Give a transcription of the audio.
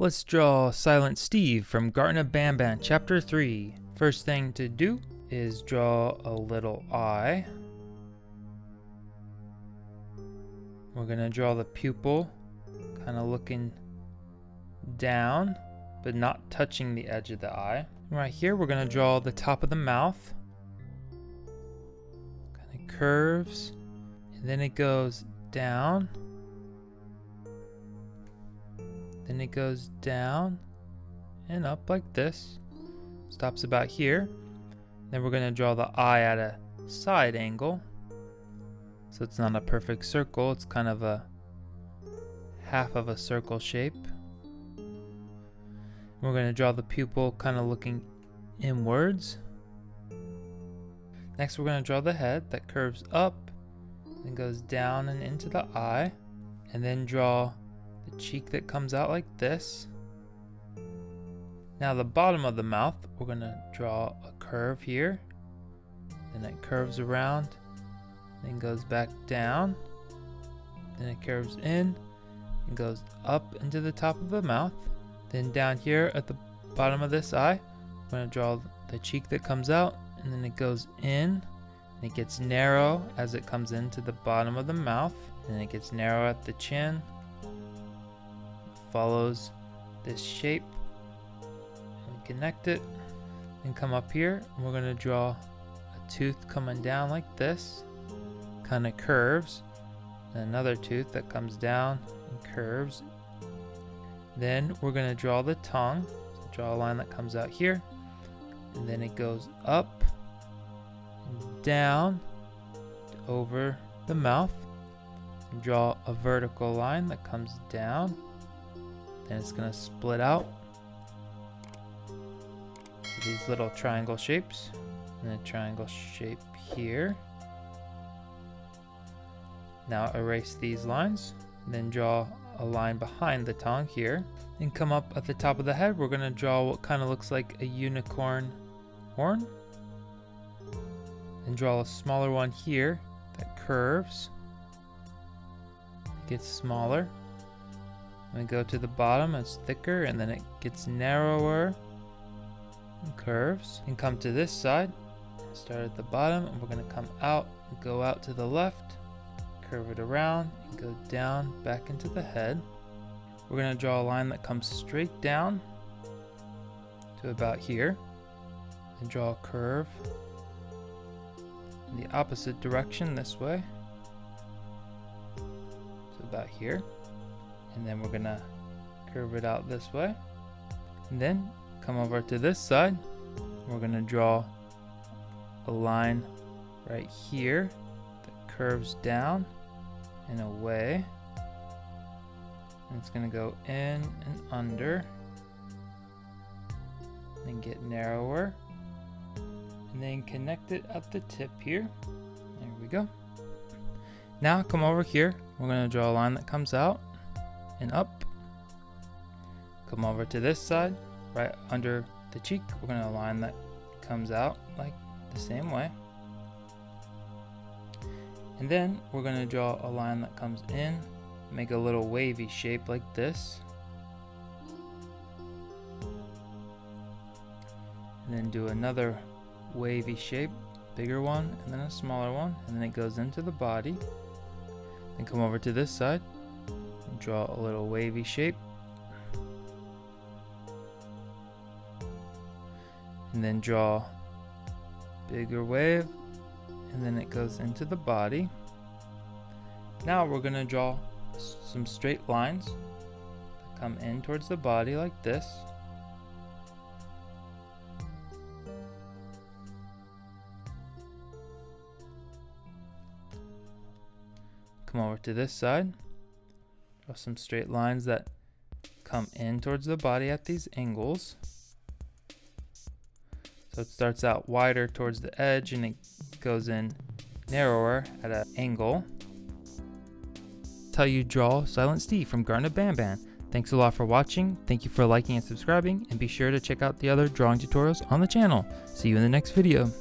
Let's draw Silent Steve from Garten of BanBan, Chapter 3. First thing to do is draw a little eye. We're going to draw the pupil, kind of looking down, but not touching the edge of the eye. And right here, we're going to draw the top of the mouth. Kind of curves, and then it goes down. Then it goes down and up like this. Stops about here. Then we're going to draw the eye at a side angle. So it's not a perfect circle, it's kind of a half of a circle shape. We're going to draw the pupil kind of looking inwards. Next we're going to draw the head that curves up and goes down and into the eye. And then draw the cheek that comes out like this. Now the bottom of the mouth, we're going to draw a curve here. Then it curves around, then goes back down. Then it curves in and goes up into the top of the mouth. Then down here at the bottom of this eye, we're going to draw the cheek that comes out, and then it goes in and it gets narrow as it comes into the bottom of the mouth. Then it gets narrow at the chin. Follows this shape and connect it and come up here, and we're going to draw a tooth coming down like this, kind of curves, and another tooth that comes down and curves. Then we're going to draw the tongue, so draw a line that comes out here, and then it goes up and down over the mouth, and draw a vertical line that comes down. And it's going to split out to these little triangle shapes, and a triangle shape here. Now erase these lines, and then draw a line behind the tongue here, and come up at the top of the head. We're going to draw what kind of looks like a unicorn horn, and draw a smaller one here that curves. It gets smaller. We go to the bottom, it's thicker, and then it gets narrower and curves. And come to this side, start at the bottom, and we're going to come out and go out to the left, curve it around, and go down back into the head. We're going to draw a line that comes straight down to about here, and draw a curve in the opposite direction this way to about here. And then we're gonna curve it out this way, and then come over to this side. We're gonna draw a line right here that curves down and away, and it's gonna go in and under and get narrower, and then connect it at the tip here. There we go. Now come over here, we're gonna draw a line that comes out and up. Come over to this side, right under the cheek, we're going to a line that comes out like the same way. And then we're going to draw a line that comes in, make a little wavy shape like this. And then do another wavy shape, bigger one, and then a smaller one, and then it goes into the body. Then come over to this side, draw a little wavy shape, and then draw bigger wave, and then it goes into the body. Now we're going to draw some straight lines that come in towards the body like this. Come over to this side. Draw some straight lines that come in towards the body at these angles. So it starts out wider towards the edge and it goes in narrower at an angle. That's how you draw Silent Steve from Garten of BanBan. Thanks a lot for watching. Thank you for liking and subscribing, and be sure to check out the other drawing tutorials on the channel. See you in the next video.